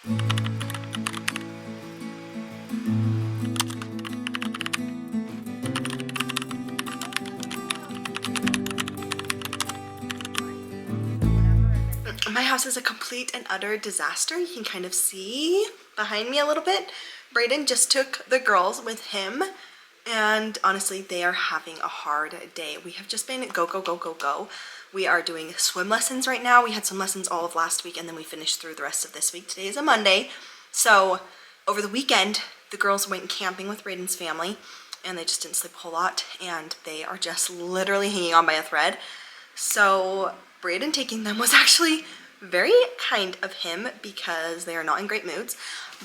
My house is a complete and utter disaster. You can kind of see behind me a little bit. Brayden just took the girls with him, and honestly, they are having a hard day. We have just been go, go, go, go, go. We are doing swim lessons right now. We had swim lessons all of last week, and then we finished through the rest of this week. Today is a Monday. So over the weekend, the girls went camping with Brayden's family, and they just didn't sleep a whole lot, and they are just literally hanging on by a thread. So Brayden taking them was actually very kind of him because they are not in great moods.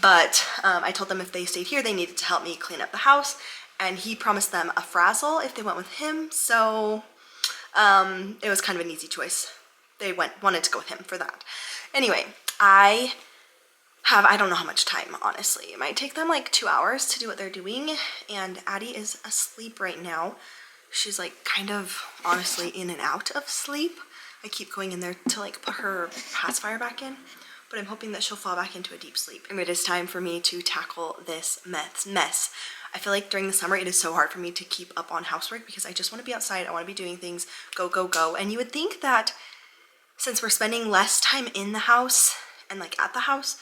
But I told them if they stayed here, they needed to help me clean up the house. And he promised them a frazzle if they went with him. So it was kind of an easy choice. They wanted to go with him for that. Anyway, I don't know how much time, honestly. It might take them like 2 hours to do what they're doing. And Addie is asleep right now. She's like kind of honestly in and out of sleep. I keep going in there to like put her pacifier back in, but I'm hoping that she'll fall back into a deep sleep. And it is time for me to tackle this mess. I feel like during the summer it is so hard for me to keep up on housework because I just want to be outside. I want to be doing things, go, go, go. And you would think that since we're spending less time in the house and like at the house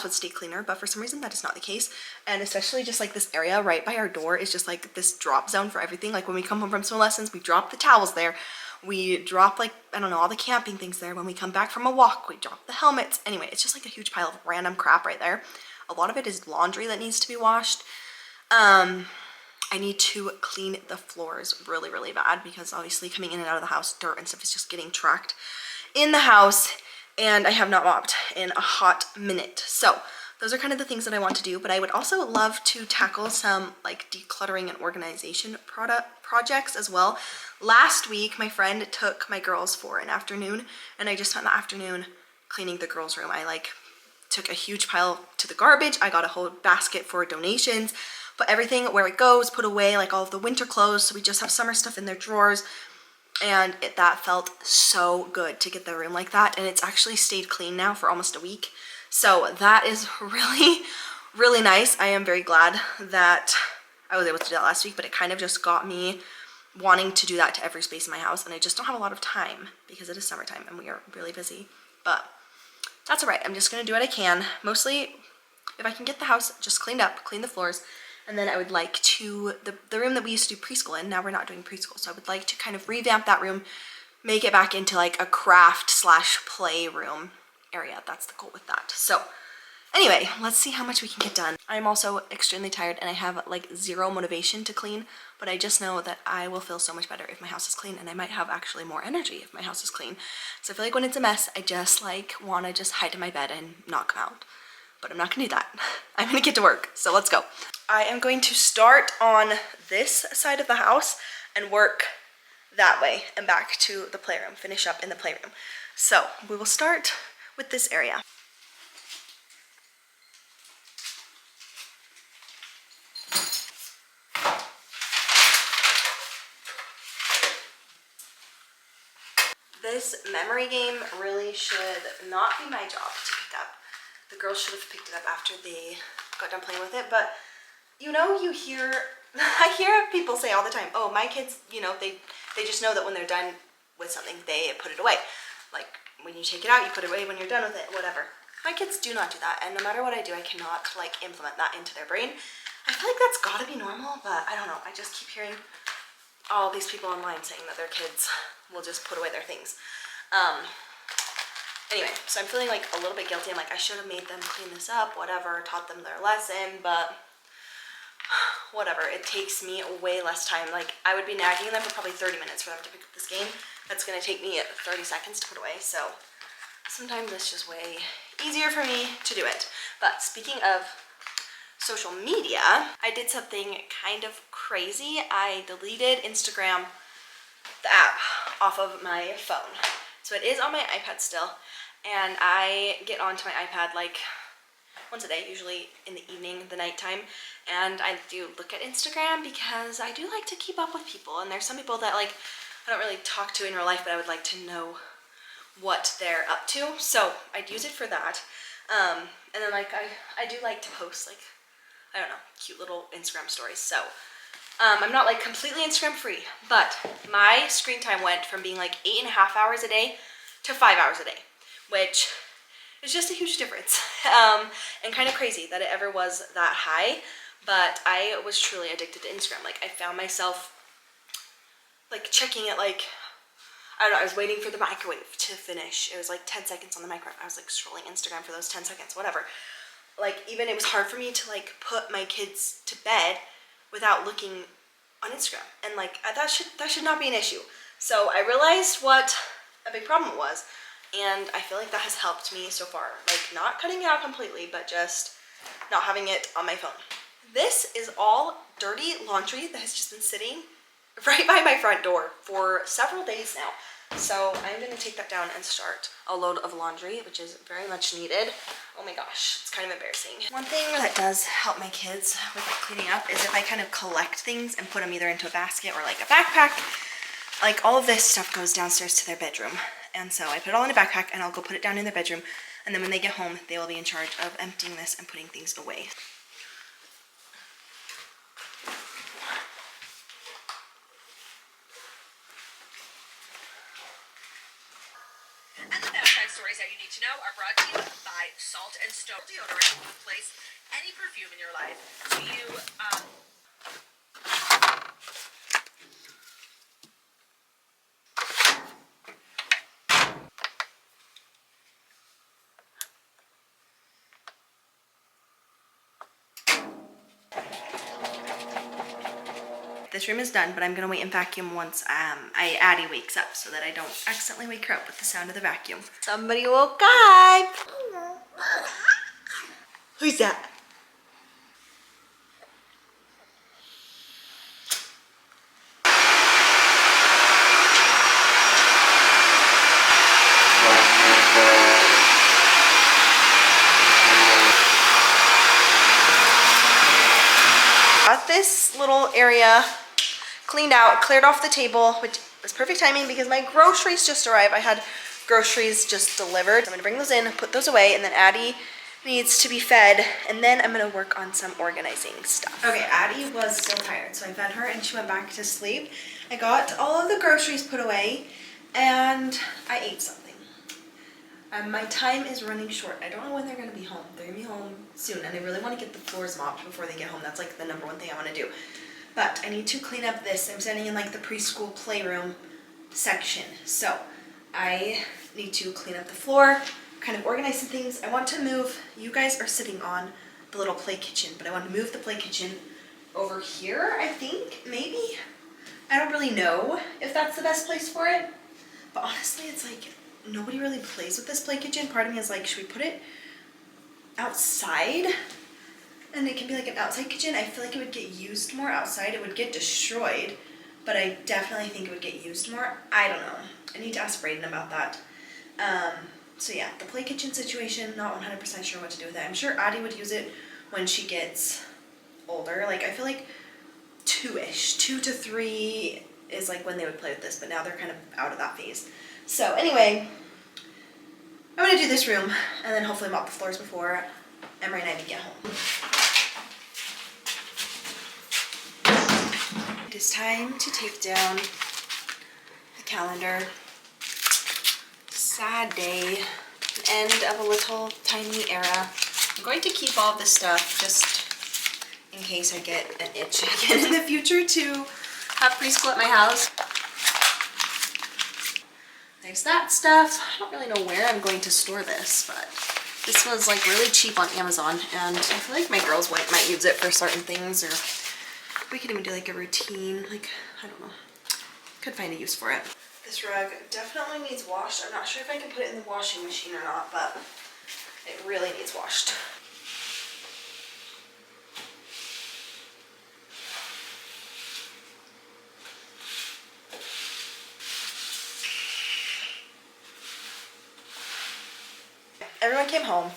would stay cleaner, but for some reason that is not the case. And especially just like this area right by our door is just like this drop zone for everything. Like when we come home from swim lessons, we drop the towels there. We drop like, I don't know, all the camping things there. When we come back from a walk, we drop the helmets. Anyway, it's just like a huge pile of random crap right there. A lot of it is laundry that needs to be washed. I need to clean the floors really, really bad because obviously coming in and out of the house, dirt and stuff is just getting tracked in the house, and I have not mopped in a hot minute. So those are kind of the things that I want to do, but I would also love to tackle some like decluttering and organization projects as well. Last week, my friend took my girls for an afternoon, and I just spent the afternoon cleaning the girls' room. I like took a huge pile to the garbage. I got a whole basket for donations, put everything where it goes, put away like all of the winter clothes, so we just have summer stuff in their drawers. And that felt so good to get the room like that, and it's actually stayed clean now for almost a week. So that is really, really nice. I am very glad that I was able to do that last week, but it kind of just got me wanting to do that to every space in my house, and I just don't have a lot of time because it is summertime and we are really busy. But that's all right. I'm just gonna do what I can. Mostly, if I can get the house just cleaned up, clean the floors, and then I would like to, the room that we used to do preschool in, now we're not doing preschool, so I would like to kind of revamp that room, make it back into like a craft / playroom area. That's the goal with that. So anyway, let's see how much we can get done. I'm also extremely tired and I have like zero motivation to clean, but I just know that I will feel so much better if my house is clean, and I might have actually more energy if my house is clean. So I feel like when it's a mess, I just like want to just hide in my bed and not come out. But I'm not gonna do that. I'm gonna get to work, so let's go. I am going to start on this side of the house and work that way and back to the playroom, finish up in the playroom. So we will start with this area. This memory game really should not be my job to pick up. The girls should have picked it up after they got done playing with it, but you know, you hear, I hear people say all the time, oh, my kids, you know, they just know that when they're done with something, they put it away. Like when you take it out, you put it away when you're done with it, whatever. My kids do not do that, and no matter what I do, I cannot like implement that into their brain. I feel like that's gotta be normal, but I don't know. I just keep hearing all these people online saying that their kids will just put away their things. Anyway, so I'm feeling like a little bit guilty. I'm like, I should have made them clean this up, whatever, taught them their lesson, but whatever. It takes me way less time. Like, I would be nagging them for probably 30 minutes for them to pick up this game. That's gonna take me 30 seconds to put away, so sometimes it's just way easier for me to do it. But speaking of social media, I did something kind of crazy. I deleted Instagram, the app, off of my phone. So it is on my iPad still, and I get onto my iPad like once a day, usually in the evening, the nighttime, and I do look at Instagram because I do like to keep up with people, and there's some people that like I don't really talk to in real life, but I would like to know what they're up to, so I'd use it for that. And then like I do like to post like, I don't know, cute little Instagram stories. So I'm not like completely Instagram free, but my screen time went from being like 8.5 hours a day to 5 hours a day, which is just a huge difference. And kind of crazy that it ever was that high, but I was truly addicted to Instagram. Like I found myself like checking it, like, I don't know, I was waiting for the microwave to finish. It was like 10 seconds on the microwave. I was like scrolling Instagram for those 10 seconds, whatever. Like even it was hard for me to like put my kids to bed without looking on Instagram. And like that should not be an issue. So I realized what a big problem it was. And I feel like that has helped me so far. Like not cutting it out completely, but just not having it on my phone. This is all dirty laundry that has just been sitting right by my front door for several days now. So I'm gonna take that down and start a load of laundry, which is very much needed. Oh my gosh, it's kind of embarrassing. One thing that does help my kids with like cleaning up is if I kind of collect things and put them either into a basket or like a backpack. Like all of this stuff goes downstairs to their bedroom. And so I put it all in a backpack and I'll go put it down in their bedroom. And then when they get home, they will be in charge of emptying this and putting things away. And the fast five stories that you need to know are brought to you by Salt and Stone Deodorant. Replace any perfume in your life. Do you, This room is done, but I'm gonna wait and vacuum once Addie wakes up so that I don't accidentally wake her up with the sound of the vacuum. Somebody woke up! Who's that? Got this little area cleaned out, cleared off the table, which was perfect timing because my groceries just arrived. I had groceries just delivered. I'm gonna bring those in, put those away, and then Addie needs to be fed, and then I'm gonna work on some organizing stuff. Okay, Addie was still tired, so I fed her and she went back to sleep. I got all of the groceries put away, and I ate something. My time is running short. I don't know when they're gonna be home. They're gonna be home soon, and I really want to get the floors mopped before they get home. That's like the number one thing I want to do. But I need to clean up this. I'm standing in like the preschool playroom section, so I need to clean up the floor, kind of organize some things. I want to move. You guys are sitting on the little play kitchen, but I want to move the play kitchen over here. I think maybe. I don't really know if that's the best place for it, but honestly, it's like nobody really plays with this play kitchen. Part of me is like, should we put it outside? And it can be like an outside kitchen. I feel like it would get used more outside. It would get destroyed, but I definitely think it would get used more. I don't know. I need to ask Brayden about that. So yeah, the play kitchen situation, not 100% sure what to do with it. I'm sure Addie would use it when she gets older. Like I feel like 2-ish, 2 to 3 is like when they would play with this, but now they're kind of out of that phase. So anyway, I'm gonna do this room and then hopefully mop the floors before Emery and I get home. It is time to take down the calendar. Sad day, end of a little tiny era. I'm going to keep all this stuff just in case I get an itch again in the future to have preschool at my house. There's that stuff. I don't really know where I'm going to store this, but this was like really cheap on Amazon, and I feel like my girls might use it for certain things, or we could even do like a routine, like, I don't know. Could find a use for it. This rug definitely needs washed. I'm not sure if I can put it in the washing machine or not, but it really needs washed. Everyone came home.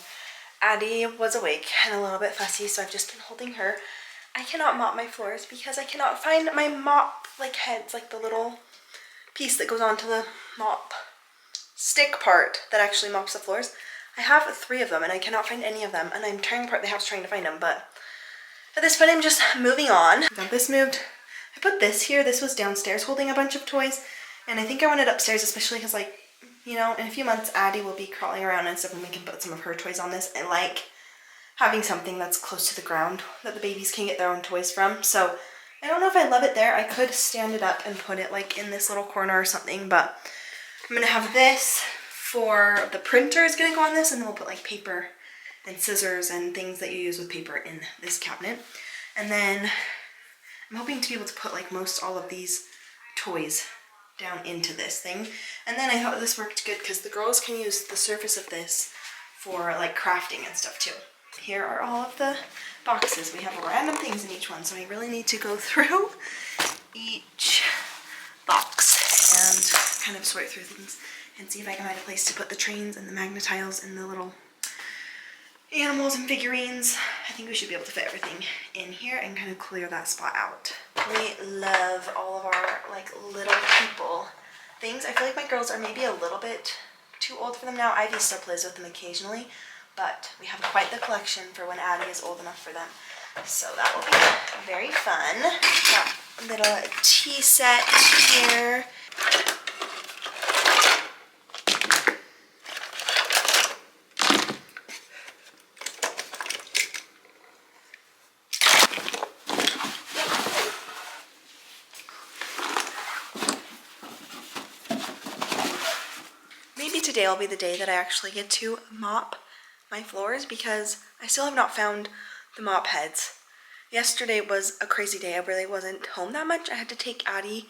Addie was awake and a little bit fussy, so I've just been holding her. I cannot mop my floors because I cannot find my mop like heads, like the little piece that goes onto the mop stick part that actually mops the floors. I have 3 of them and I cannot find any of them, and I'm tearing apart the house trying to find them, but at this point I'm just moving on. Got this moved. I put this here. This was downstairs holding a bunch of toys, and I think I want it upstairs, especially because, like, you know, in a few months Addie will be crawling around and stuff, and we can put some of her toys on this. I like having something that's close to the ground that the babies can get their own toys from. So I don't know if I love it there. I could stand it up and put it like in this little corner or something, but I'm gonna have this for the printer is gonna go on this, and then we'll put like paper and scissors and things that you use with paper in this cabinet. And then I'm hoping to be able to put like most all of these toys down into this thing. And then I thought this worked good because the girls can use the surface of this for like crafting and stuff too. Here are all of the boxes. We have random things in each one, so I really need to go through each box and kind of sort through things and see if I can find a place to put the trains and the Magna-Tiles and the little animals and figurines. I think we should be able to fit everything in here and kind of clear that spot out. We love all of our like little people things. I feel like my girls are maybe a little bit too old for them now. Ivy still plays with them occasionally, but we have quite the collection for when Addie is old enough for them. So that will be very fun. Got a little tea set here. Maybe today will be the day that I actually get to mop my floors, because I still have not found the mop heads. Yesterday was a crazy day. I really wasn't home that much. I had to take Addie,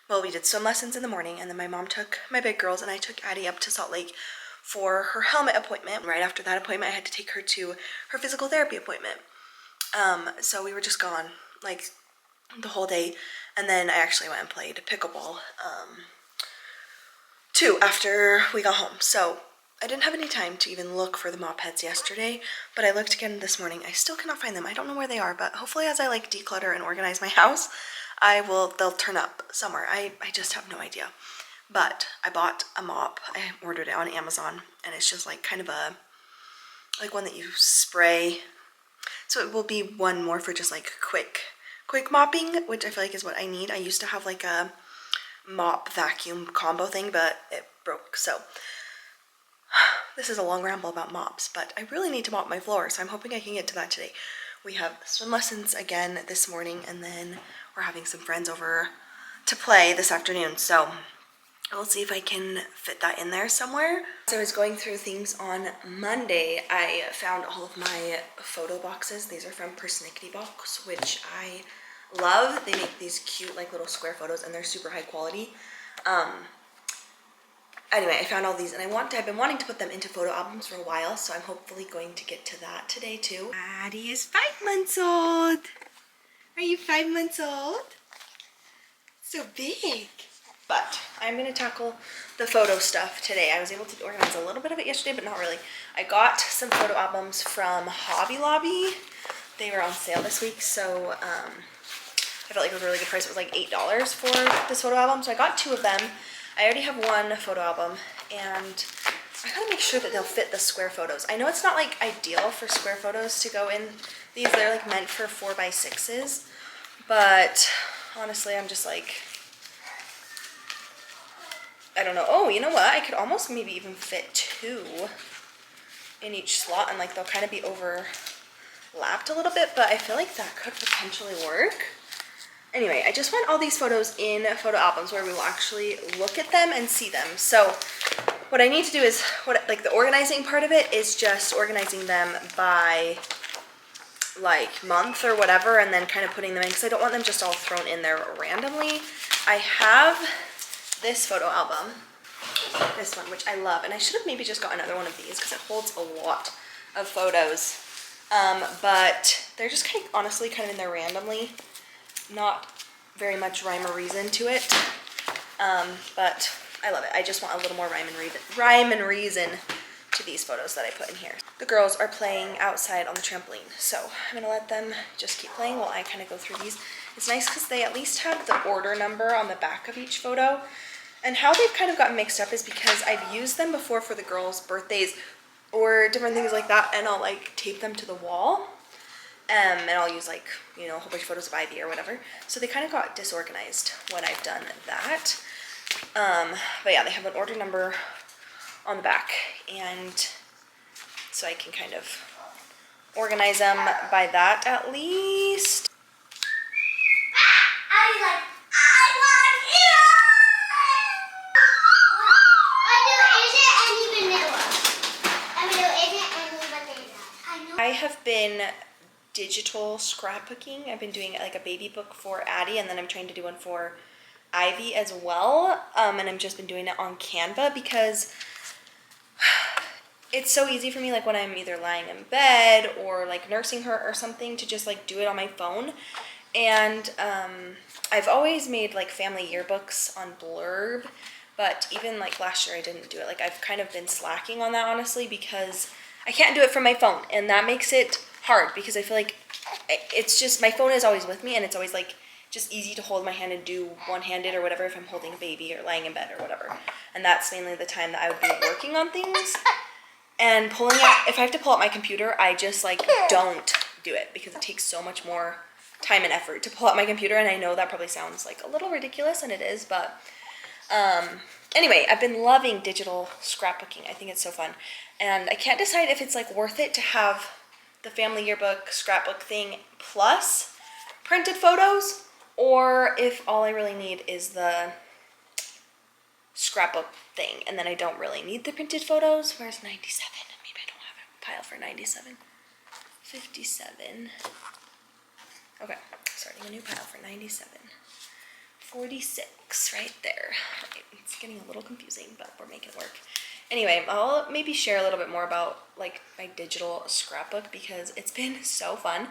well, we did swim lessons in the morning, and then my mom took my big girls and I took Addie up to Salt Lake for her helmet appointment. Right after that appointment, I had to take her to her physical therapy appointment. So we were just gone like the whole day, and then I actually went and played pickleball too after we got home. So I didn't have any time to even look for the mop heads yesterday, but I looked again this morning. I still cannot find them. I don't know where they are, but hopefully as I like declutter and organize my house, they'll turn up somewhere. I just have no idea. But I bought a mop. I ordered it on Amazon, and it's just like kind of a, like one that you spray. So it will be one more for just like quick mopping, which I feel like is what I need. I used to have like a mop vacuum combo thing, but it broke. So this is a long ramble about mops, but I really need to mop my floor, so I'm hoping I can get to that today. We have swim lessons again this morning, and then we're having some friends over to play this afternoon, so I'll see if I can fit that in there somewhere. As I was going through things on Monday, I found all of my photo boxes. These are from Persnickety Box, which I love. They make these cute like little square photos, and they're super high quality. Anyway, I found all these, and I've been wanting to put them into photo albums for a while, so I'm hopefully going to get to that today too. Addie is 5 months old. Are you 5 months old? So big. But I'm gonna tackle the photo stuff today. I was able to organize a little bit of it yesterday, but not really. I got some photo albums from Hobby Lobby. They were on sale this week, so I felt like it was a really good price. It was like $8 for this photo album, so I got 2 of them. I already have one photo album, and I gotta make sure that they'll fit the square photos. I know it's not like ideal for square photos to go in these. They're like meant for 4x6s, but honestly, I'm just like, I don't know. Oh, you know what? I could almost maybe even fit 2 in each slot, and like they'll kind of be overlapped a little bit, but I feel like that could potentially work. Anyway, I just want all these photos in photo albums where we will actually look at them and see them. So what I need to do is, like the organizing part of it is just organizing them by like month or whatever, and then kind of putting them in, because I don't want them just all thrown in there randomly. I have this photo album, this one, which I love, and I should have maybe just got another one of these because it holds a lot of photos, but they're just kind of, honestly kind of in there randomly. Not very much rhyme or reason to it, but I love it. I just want a little more rhyme and reason to these photos that I put in here. The girls are playing outside on the trampoline, so I'm gonna let them just keep playing while I kind of go through these. It's nice because they at least have the order number on the back of each photo, and how they've kind of gotten mixed up is because I've used them before for the girls' birthdays or different things like that, and I'll like tape them to the wall. And I'll use like, you know, a whole bunch of photos of Ivy or whatever. So they kind of got disorganized when I've done that. But yeah, they have an order number on the back, and so I can kind of organize them by that at least. I have been digital scrapbooking. I've been doing like a baby book for Addie, and then I'm trying to do one for Ivy as well. And I've just been doing it on Canva because it's so easy for me, like when I'm either lying in bed or like nursing her or something, to just like do it on my phone. And I've always made like family yearbooks on Blurb, but even like last year I didn't do it. Like I've kind of been slacking on that, honestly, because I can't do it from my phone, and that makes it hard because I feel like it's just, my phone is always with me, and it's always like just easy to hold my hand and do one-handed or whatever if I'm holding a baby or lying in bed or whatever. And that's mainly the time that I would be working on things. And pulling out, if I have to pull out my computer, I just like don't do it because it takes so much more time and effort to pull out my computer. And I know that probably sounds like a little ridiculous, and it is, but anyway, I've been loving digital scrapbooking. I think it's so fun. And I can't decide if it's like worth it to have the family yearbook scrapbook thing plus printed photos, or if all I really need is the scrapbook thing, and then I don't really need the printed photos. Where's 97? Maybe I don't have a pile for 97. 57. Okay, starting a new pile for 97. 46, right there. Right, it's getting a little confusing, but we're making it work. Anyway, I'll maybe share a little bit more about like my digital scrapbook because it's been so fun.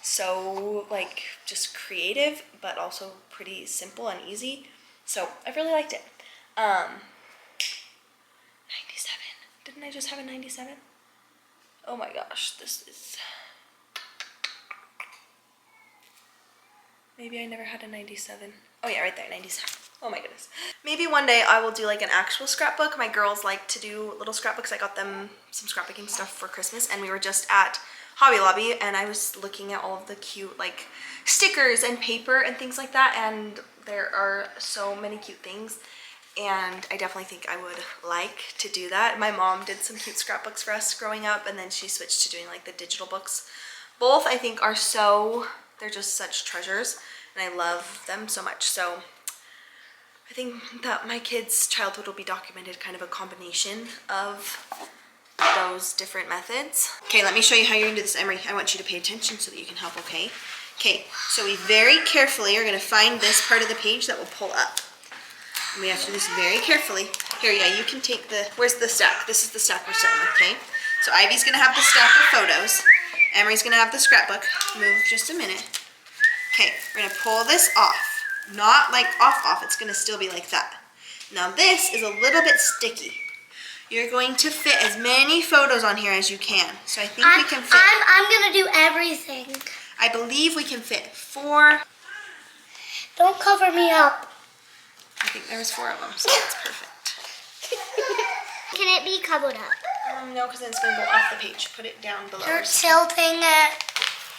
So like just creative, but also pretty simple and easy. So I've really liked it. 97. Didn't I just have a 97? Oh my gosh, this is... Maybe I never had a 97. Oh yeah, right there, 97. Oh my goodness. Maybe one day I will do like an actual scrapbook. My girls like to do little scrapbooks. I got them some scrapbooking stuff for Christmas, and we were just at Hobby Lobby, and I was looking at all of the cute like stickers and paper and things like that, and there are so many cute things, and I definitely think I would like to do that. My mom did some cute scrapbooks for us growing up, and then she switched to doing like the digital books. Both I think are so, they're just such treasures, and I love them so much. So I think that my kids' childhood will be documented, kind of a combination of those different methods. Okay, let me show you how you're gonna do this, Emery. I want you to pay attention so that you can help, okay? Okay, so we very carefully are gonna find this part of the page that will pull up. And we have to do this very carefully. Here, yeah, you can take the, where's the stack? This is the stack we're starting with, okay? So Ivy's gonna have the stack of photos. Emery's gonna have the scrapbook. Move just a minute. Okay, we're gonna pull this off. Not like off, it's gonna still be like that. Now this is a little bit sticky. You're going to fit as many photos on here as you can. So I think we can fit. I'm gonna do everything. I believe we can fit 4. Don't cover me up. I think there was 4 of them, so that's perfect. Can it be covered up? No, because then it's gonna go off the page. Put it down below. You're tilting it.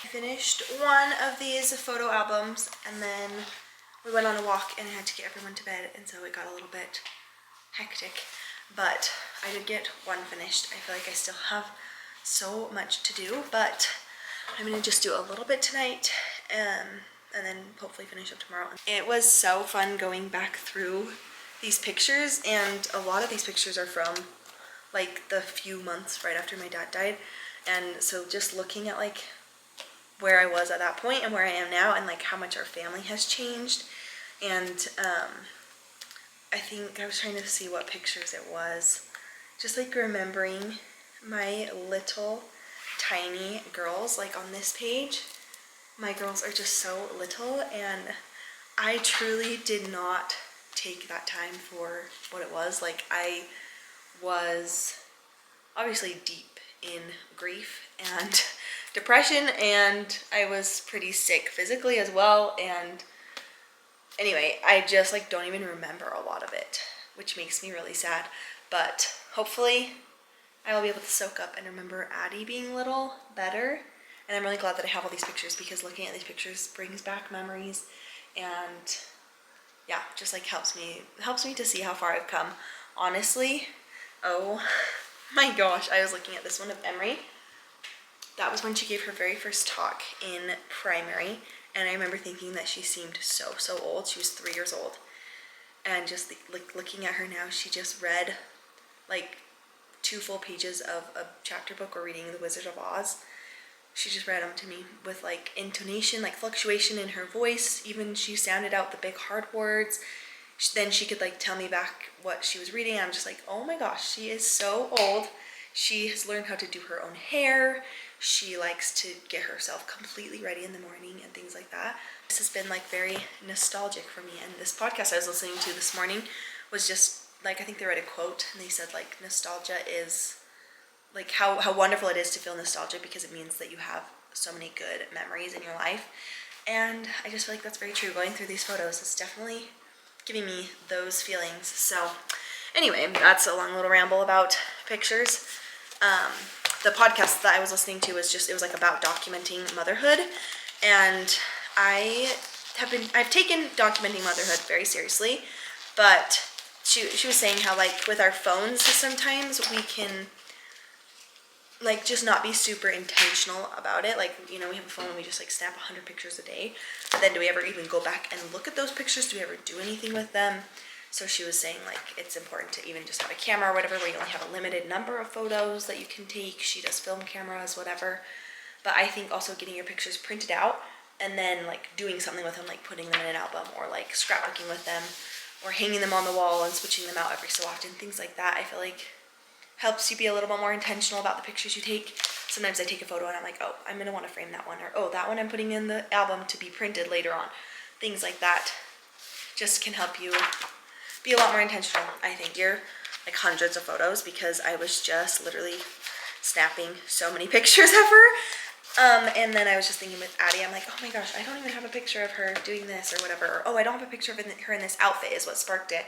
I finished one of these photo albums, and then we went on a walk and I had to get everyone to bed, and so it got a little bit hectic. But I did get one finished. I feel like I still have so much to do, but I'm gonna just do a little bit tonight, and then hopefully finish up tomorrow. It was so fun going back through these pictures, and a lot of these pictures are from like the few months right after my dad died, and so just looking at like where I was at that point and where I am now, and like how much our family has changed. And I think I was trying to see what pictures it was, just like remembering my little tiny girls. Like on this page, my girls are just so little, and I truly did not take that time for what it was. Like I was obviously deep in grief and depression, and I was pretty sick physically as well, and anyway, I just like don't even remember a lot of it, which makes me really sad. But hopefully I will be able to soak up and remember Addie being little better. And I'm really glad that I have all these pictures because looking at these pictures brings back memories and yeah, just like helps me to see how far I've come. Honestly, oh my gosh, I was looking at this one of Emery. That was when she gave her very first talk in primary, and I remember thinking that she seemed so old. She was 3 years old, and just like looking at her now, she just read like 2 full pages of a chapter book. We're reading The Wizard of Oz. She just read them to me with like intonation, like fluctuation in her voice. Even she sounded out the big hard words. Then she could like tell me back what she was reading. I'm just like, oh my gosh, she is so old. She has learned how to do her own hair. She likes to get herself completely ready in the morning and things like that. This has been like very nostalgic for me. And this podcast I was listening to this morning was just like, I think they read a quote and they said like nostalgia is like how wonderful it is to feel nostalgic because it means that you have so many good memories in your life. And I just feel like that's very true. Going through these photos is definitely giving me those feelings. So anyway, that's a long little ramble about pictures. The podcast that I was listening to was it was like about documenting motherhood, and I've taken documenting motherhood very seriously, but she was saying how like with our phones sometimes we can like just not be super intentional about it. Like, you know, we have a phone and we just like snap 100 pictures a day, but then do we ever even go back and look at those pictures? Do we ever do anything with them? So she was saying like it's important to even just have a camera or whatever where you only have a limited number of photos that you can take. She does film cameras, whatever. But I think also getting your pictures printed out and then like doing something with them, like putting them in an album or like scrapbooking with them or hanging them on the wall and switching them out every so often, things like that, I feel like helps you be a little bit more intentional about the pictures you take. Sometimes I take a photo and I'm like, oh, I'm gonna want to frame that one, or oh, that one I'm putting in the album to be printed later on. Things like that just can help you be a lot more intentional, I think. You're like hundreds of photos because I was just literally snapping so many pictures of her. And then I was just thinking with Addie, I'm like, oh my gosh, I don't even have a picture of her doing this or whatever. Or, oh, I don't have a picture of her in this outfit is what sparked it.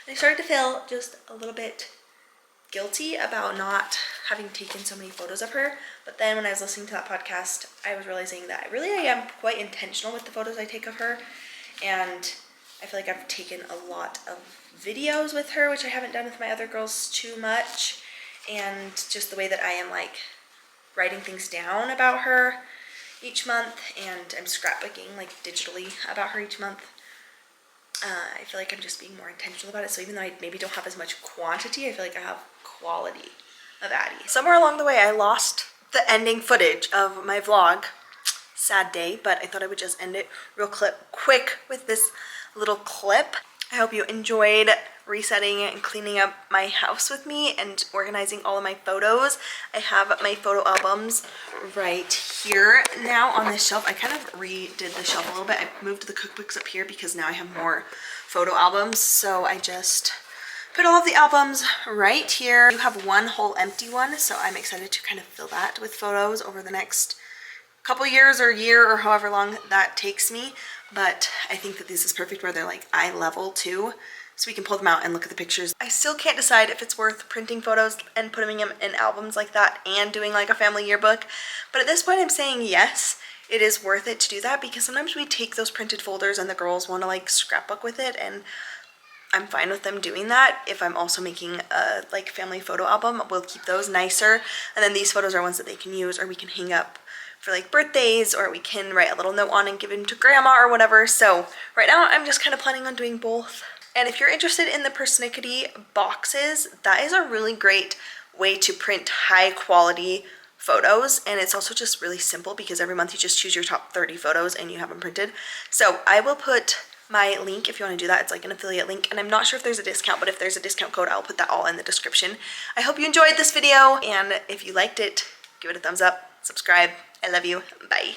And I started to feel just a little bit guilty about not having taken so many photos of her. But then when I was listening to that podcast, I was realizing that really I am quite intentional with the photos I take of her. And I feel like I've taken a lot of videos with her, which I haven't done with my other girls too much. And just the way that I am like writing things down about her each month, and I'm scrapbooking like digitally about her each month. I feel like I'm just being more intentional about it. So even though I maybe don't have as much quantity, I feel like I have quality of Addie. Somewhere along the way, I lost the ending footage of my vlog. Sad day, but I thought I would just end it real quick with this little clip. I hope you enjoyed resetting and cleaning up my house with me and organizing all of my photos. I have my photo albums right here now on this shelf. I kind of redid the shelf a little bit. I moved the cookbooks up here because now I have more photo albums. So I just put all of the albums right here. You have one whole empty one, so I'm excited to kind of fill that with photos over the next couple years or year or however long that takes me. But I think that this is perfect where they're like eye level too, so we can pull them out and look at the pictures. I still can't decide if it's worth printing photos and putting them in albums like that and doing like a family yearbook. But at this point I'm saying yes, it is worth it to do that, because sometimes we take those printed folders and the girls want to like scrapbook with it, and I'm fine with them doing that. If I'm also making a like family photo album, we'll keep those nicer. And then these photos are ones that they can use or we can hang up for like birthdays, or we can write a little note on and give them to grandma or whatever. So right now I'm just kind of planning on doing both. And if you're interested in the Persnickety boxes, that is a really great way to print high quality photos. And it's also just really simple because every month you just choose your top 30 photos and you have them printed. So I will put my link if you want to do that. It's like an affiliate link, and I'm not sure if there's a discount, but if there's a discount code, I'll put that all in the description. I hope you enjoyed this video, and if you liked it, give it a thumbs up, subscribe. I love you. Bye.